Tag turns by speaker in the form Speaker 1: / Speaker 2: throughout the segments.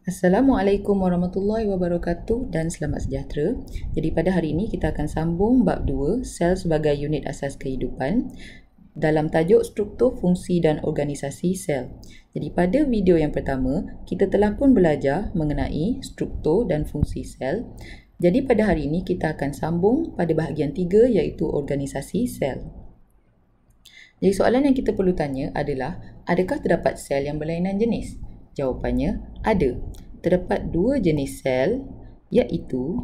Speaker 1: Assalamualaikum warahmatullahi wabarakatuh dan selamat sejahtera. Jadi pada hari ini kita akan sambung bab 2, sel sebagai unit asas kehidupan dalam tajuk struktur, fungsi dan organisasi sel. Jadi pada video yang pertama, kita telah pun belajar mengenai struktur dan fungsi sel. Jadi pada hari ini kita akan sambung pada bahagian 3 iaitu organisasi sel. Jadi soalan yang kita perlu tanya adalah, adakah terdapat sel yang berlainan jenis? Jawapannya, ada. Terdapat dua jenis sel iaitu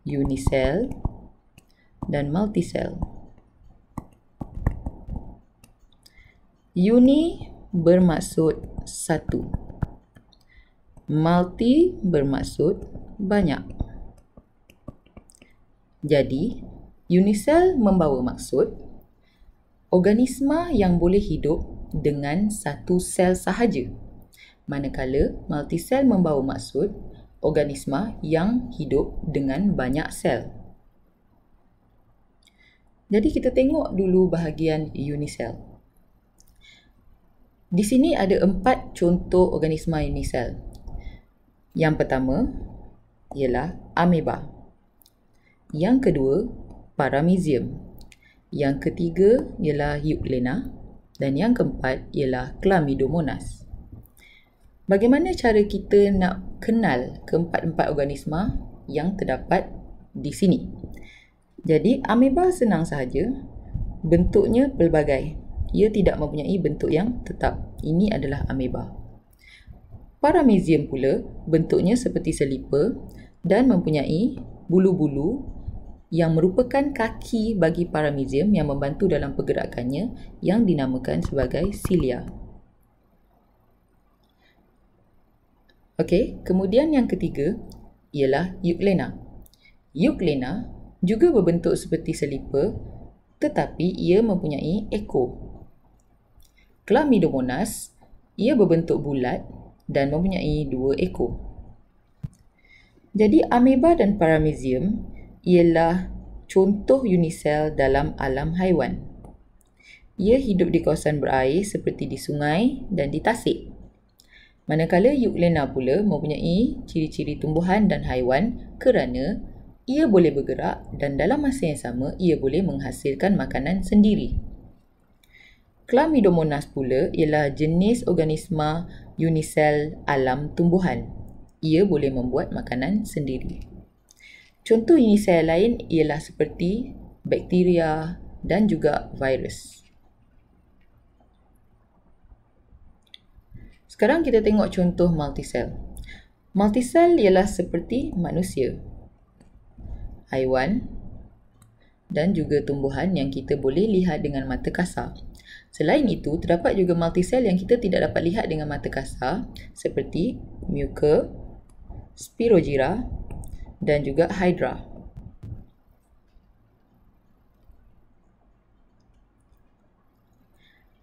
Speaker 1: unisel dan multisel. Uni bermaksud satu. Multi bermaksud banyak. Jadi, unisel membawa maksud organisma yang boleh hidup dengan satu sel sahaja. Manakala multisel membawa maksud organisma yang hidup dengan banyak sel. Jadi kita tengok dulu bahagian unisel. Di sini ada 4 contoh organisma unisel. Yang pertama ialah ameba. Yang kedua, paramecium. Yang ketiga ialah euglena dan yang keempat ialah chlamydomonas. Bagaimana cara kita nak kenal keempat-empat organisma yang terdapat di sini? Jadi, ameba senang sahaja. Bentuknya pelbagai. Ia tidak mempunyai bentuk yang tetap. Ini adalah ameba. Paramecium pula bentuknya seperti selipar dan mempunyai bulu-bulu yang merupakan kaki bagi paramecium yang membantu dalam pergerakannya yang dinamakan sebagai cilia. Okey, kemudian yang ketiga ialah euglena. Euglena juga berbentuk seperti selipar tetapi ia mempunyai ekor. Chlamydomonas, ia berbentuk bulat dan mempunyai 2 ekor. Jadi ameba dan paramecium ialah contoh unisel dalam alam haiwan. Ia hidup di kawasan berair seperti di sungai dan di tasik. Manakala euglena pula mempunyai ciri-ciri tumbuhan dan haiwan kerana ia boleh bergerak dan dalam masa yang sama ia boleh menghasilkan makanan sendiri. Chlamydomonas pula ialah jenis organisma unisel alam tumbuhan. Ia boleh membuat makanan sendiri. Contoh unisel lain ialah seperti bakteria dan juga virus. Sekarang kita tengok contoh multisel. Multisel ialah seperti manusia, haiwan dan juga tumbuhan yang kita boleh lihat dengan mata kasar. Selain itu, terdapat juga multisel yang kita tidak dapat lihat dengan mata kasar seperti Mucor, Spirogyra dan juga Hydra.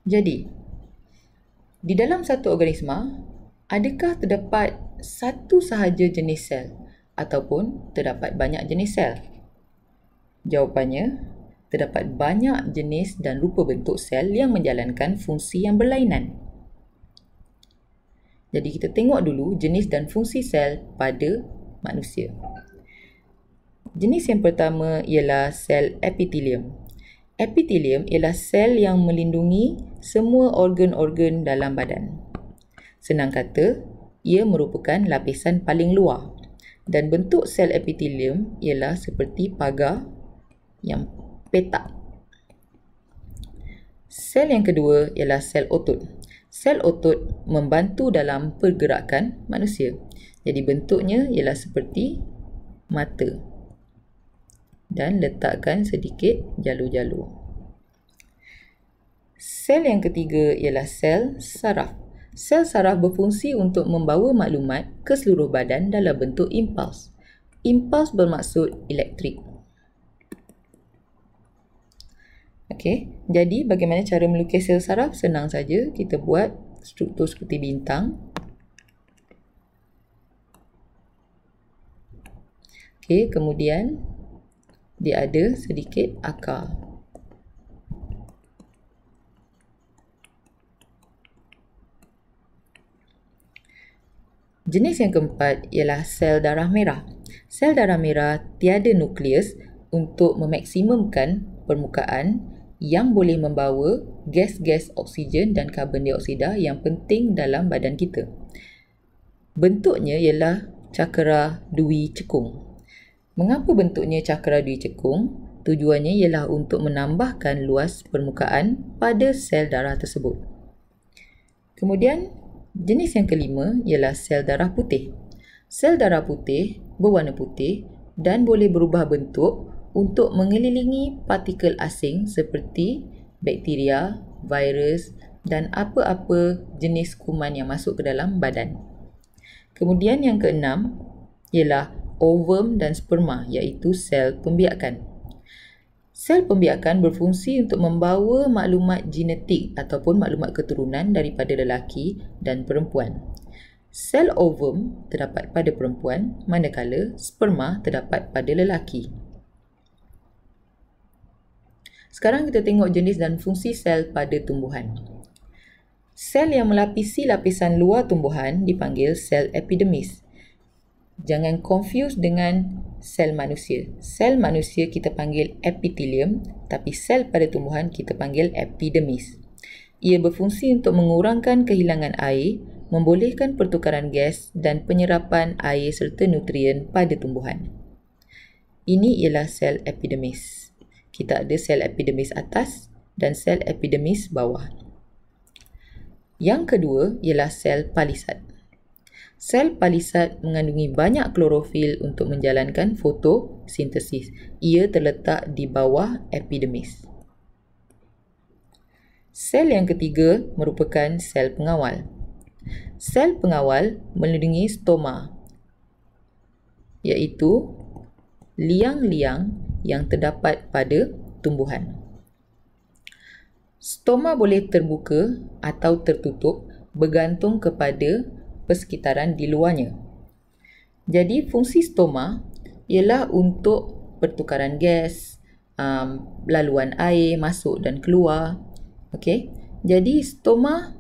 Speaker 1: Jadi, di dalam satu organisma, adakah terdapat satu sahaja jenis sel ataupun terdapat banyak jenis sel? Jawapannya, terdapat banyak jenis dan rupa bentuk sel yang menjalankan fungsi yang berlainan. Jadi kita tengok dulu jenis dan fungsi sel pada manusia. Jenis yang pertama ialah sel epitelium. Epitelium ialah sel yang melindungi semua organ-organ dalam badan. Senang kata, ia merupakan lapisan paling luar dan bentuk sel epitelium ialah seperti pagar yang petak. Sel yang kedua ialah sel otot. Sel otot membantu dalam pergerakan manusia. Jadi bentuknya ialah seperti mata dan letakkan sedikit jalur-jalur. Sel yang ketiga ialah sel saraf. Sel saraf berfungsi untuk membawa maklumat ke seluruh badan dalam bentuk impuls. Impuls bermaksud elektrik. Okey, jadi bagaimana cara melukis sel saraf? Senang saja, kita buat struktur seperti bintang. Okey, kemudian dia ada sedikit akar. Jenis yang keempat ialah sel darah merah. Sel darah merah tiada nukleus untuk memaksimumkan permukaan yang boleh membawa gas-gas oksigen dan karbon dioksida yang penting dalam badan kita. Bentuknya ialah cakera dui cekung. Mengapa bentuknya cakera dui cekung? Tujuannya ialah untuk menambahkan luas permukaan pada sel darah tersebut. Kemudian, jenis yang kelima ialah sel darah putih. Sel darah putih berwarna putih dan boleh berubah bentuk untuk mengelilingi partikel asing seperti bakteria, virus dan apa-apa jenis kuman yang masuk ke dalam badan. Kemudian yang keenam ialah ovum dan sperma, iaitu sel pembiakan. Sel pembiakan berfungsi untuk membawa maklumat genetik ataupun maklumat keturunan daripada lelaki dan perempuan. Sel ovum terdapat pada perempuan, manakala sperma terdapat pada lelaki. Sekarang kita tengok jenis dan fungsi sel pada tumbuhan. Sel yang melapisi lapisan luar tumbuhan dipanggil sel epidermis. Jangan confuse dengan sel manusia. Sel manusia kita panggil epithelium, tapi sel pada tumbuhan kita panggil epidermis. Ia berfungsi untuk mengurangkan kehilangan air, membolehkan pertukaran gas dan penyerapan air serta nutrien pada tumbuhan. Ini ialah sel epidermis. Kita ada sel epidermis atas dan sel epidermis bawah. Yang kedua ialah sel palisad. Sel palisad mengandungi banyak klorofil untuk menjalankan fotosintesis. Ia terletak di bawah epidermis. Sel yang ketiga merupakan sel pengawal. Sel pengawal melindungi stoma, iaitu liang-liang yang terdapat pada tumbuhan. Stoma boleh terbuka atau tertutup bergantung kepada persekitaran di luarnya. Jadi fungsi stoma ialah untuk pertukaran gas, laluan air masuk dan keluar. Okey. Jadi stoma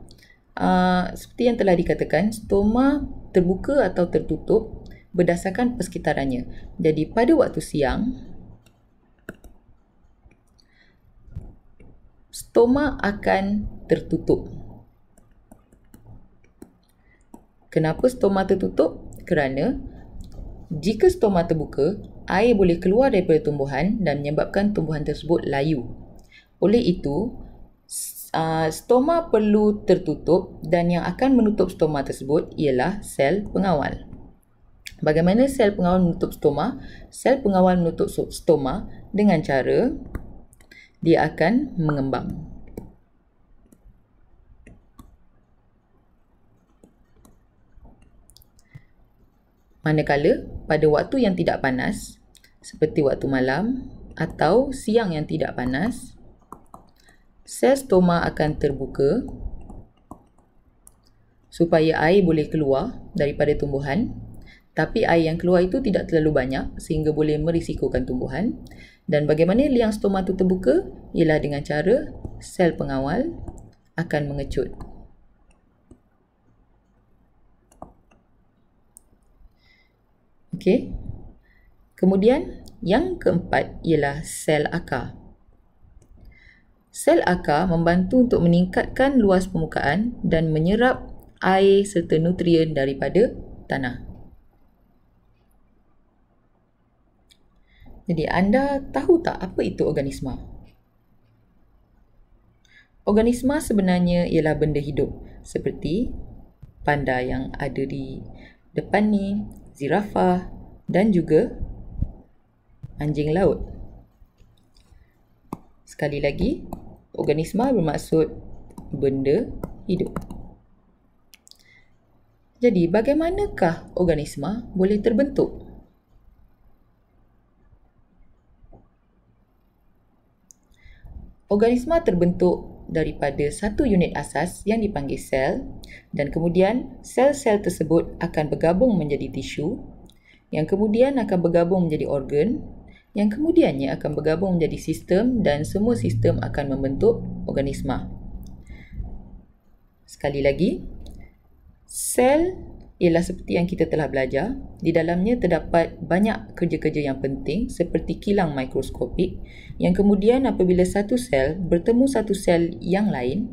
Speaker 1: seperti yang telah dikatakan, stoma terbuka atau tertutup berdasarkan persekitarannya. Jadi pada waktu siang, stoma akan tertutup. Kenapa stoma tertutup? Kerana jika stoma terbuka, air boleh keluar daripada tumbuhan dan menyebabkan tumbuhan tersebut layu. Oleh itu, stoma perlu tertutup dan yang akan menutup stoma tersebut ialah sel pengawal. Bagaimana sel pengawal menutup stoma? Sel pengawal menutup stoma dengan cara dia akan mengembang. Manakala pada waktu yang tidak panas, seperti waktu malam atau siang yang tidak panas, sel stoma akan terbuka supaya air boleh keluar daripada tumbuhan, tapi air yang keluar itu tidak terlalu banyak sehingga boleh merisikokan tumbuhan. Dan bagaimana liang stoma itu terbuka? Ialah dengan cara sel pengawal akan mengecut. Okey. Kemudian yang keempat ialah sel akar. Sel akar membantu untuk meningkatkan luas permukaan dan menyerap air serta nutrien daripada tanah. Jadi anda tahu tak apa itu organisma? Organisma sebenarnya ialah benda hidup seperti panda yang ada di depan ni, zirafah dan juga anjing laut. Sekali lagi, organisma bermaksud benda hidup. Jadi, bagaimanakah organisma boleh terbentuk? Organisma terbentuk daripada satu unit asas yang dipanggil sel, dan kemudian sel-sel tersebut akan bergabung menjadi tisu, yang kemudian akan bergabung menjadi organ, yang kemudiannya akan bergabung menjadi sistem, dan semua sistem akan membentuk organisma. Sekali lagi, sel ialah seperti yang kita telah belajar. Di dalamnya terdapat banyak kerja-kerja yang penting seperti kilang mikroskopik yang kemudian apabila satu sel bertemu satu sel yang lain,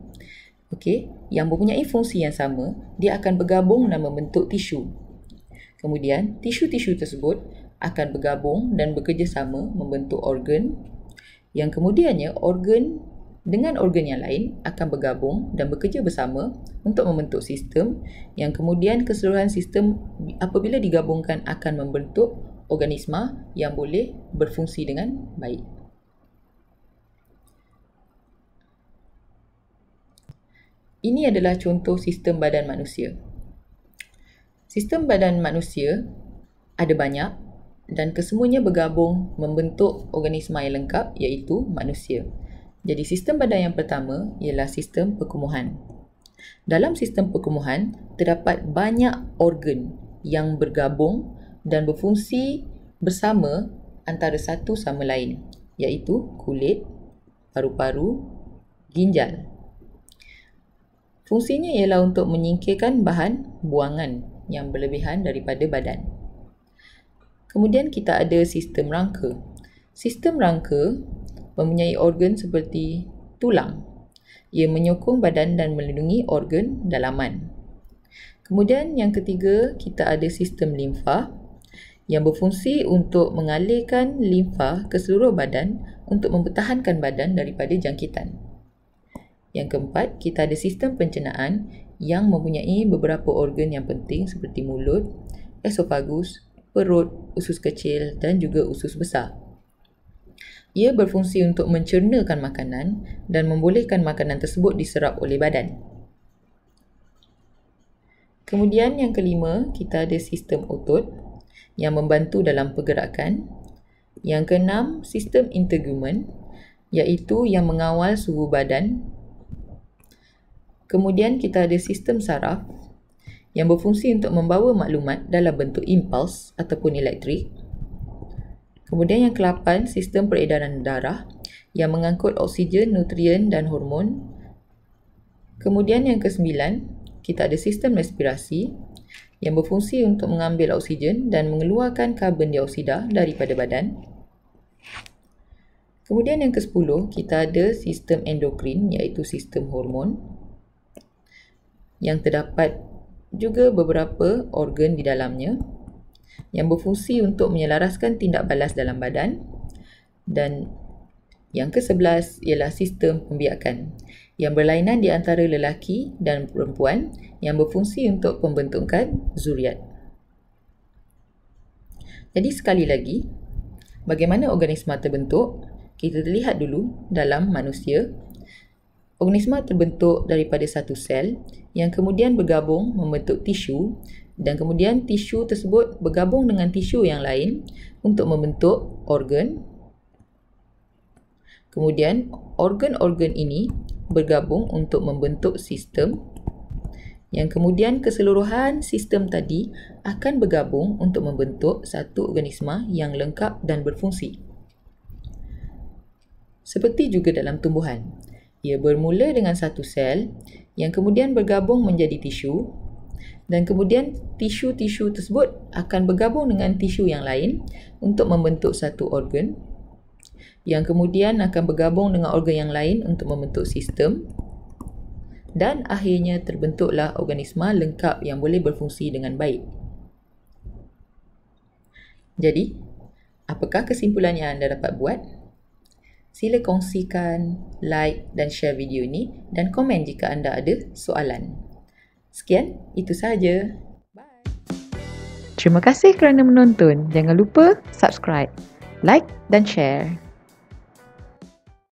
Speaker 1: yang mempunyai fungsi yang sama, dia akan bergabung dan membentuk tisu. Kemudian, tisu-tisu tersebut akan bergabung dan bekerjasama membentuk organ yang kemudiannya organ dengan organ yang lain akan bergabung dan bekerja bersama untuk membentuk sistem yang kemudian keseluruhan sistem apabila digabungkan akan membentuk organisma yang boleh berfungsi dengan baik. Ini adalah contoh sistem badan manusia. Sistem badan manusia ada banyak dan kesemuanya bergabung membentuk organisma yang lengkap iaitu manusia. Jadi sistem badan yang pertama ialah sistem perkumuhan. Dalam sistem perkumuhan terdapat banyak organ yang bergabung dan berfungsi bersama antara satu sama lain iaitu kulit, paru-paru, ginjal. Fungsinya ialah untuk menyingkirkan bahan buangan yang berlebihan daripada badan. Kemudian kita ada sistem rangka. Sistem rangka mempunyai organ seperti tulang. Ia menyokong badan dan melindungi organ dalaman. Kemudian yang ketiga, kita ada sistem limfa yang berfungsi untuk mengalirkan limfa ke seluruh badan untuk mempertahankan badan daripada jangkitan. Yang keempat, kita ada sistem pencernaan yang mempunyai beberapa organ yang penting seperti mulut, esofagus, perut, usus kecil dan juga usus besar. Ia berfungsi untuk mencernakan makanan dan membolehkan makanan tersebut diserap oleh badan. Kemudian yang kelima, kita ada sistem otot yang membantu dalam pergerakan. Yang keenam, sistem integumen iaitu yang mengawal suhu badan. Kemudian kita ada sistem saraf yang berfungsi untuk membawa maklumat dalam bentuk impuls ataupun elektrik. Kemudian yang ke-8, sistem peredaran darah yang mengangkut oksigen, nutrien dan hormon. Kemudian yang ke-9, kita ada sistem respirasi yang berfungsi untuk mengambil oksigen dan mengeluarkan karbon dioksida daripada badan. Kemudian yang ke-10, kita ada sistem endokrin iaitu sistem hormon yang terdapat juga beberapa organ di dalamnya yang berfungsi untuk menyelaraskan tindak balas dalam badan. Dan yang ke-11 ialah sistem pembiakan yang berlainan di antara lelaki dan perempuan yang berfungsi untuk pembentukan zuriat. Jadi sekali lagi, bagaimana organisma terbentuk? Kita lihat dulu dalam manusia. Organisma terbentuk daripada satu sel yang kemudian bergabung membentuk tisu dan kemudian tisu tersebut bergabung dengan tisu yang lain untuk membentuk organ. Kemudian organ-organ ini bergabung untuk membentuk sistem yang kemudian keseluruhan sistem tadi akan bergabung untuk membentuk satu organisma yang lengkap dan berfungsi. Seperti juga dalam tumbuhan. Ia bermula dengan satu sel yang kemudian bergabung menjadi tisu dan kemudian tisu-tisu tersebut akan bergabung dengan tisu yang lain untuk membentuk satu organ yang kemudian akan bergabung dengan organ yang lain untuk membentuk sistem dan akhirnya terbentuklah organisma lengkap yang boleh berfungsi dengan baik. Jadi, apakah kesimpulan yang anda dapat buat? Sila kongsikan, like dan share video ini dan komen jika anda ada soalan. Sekian, itu sahaja. Bye. Terima kasih kerana menonton. Jangan lupa subscribe, like dan share.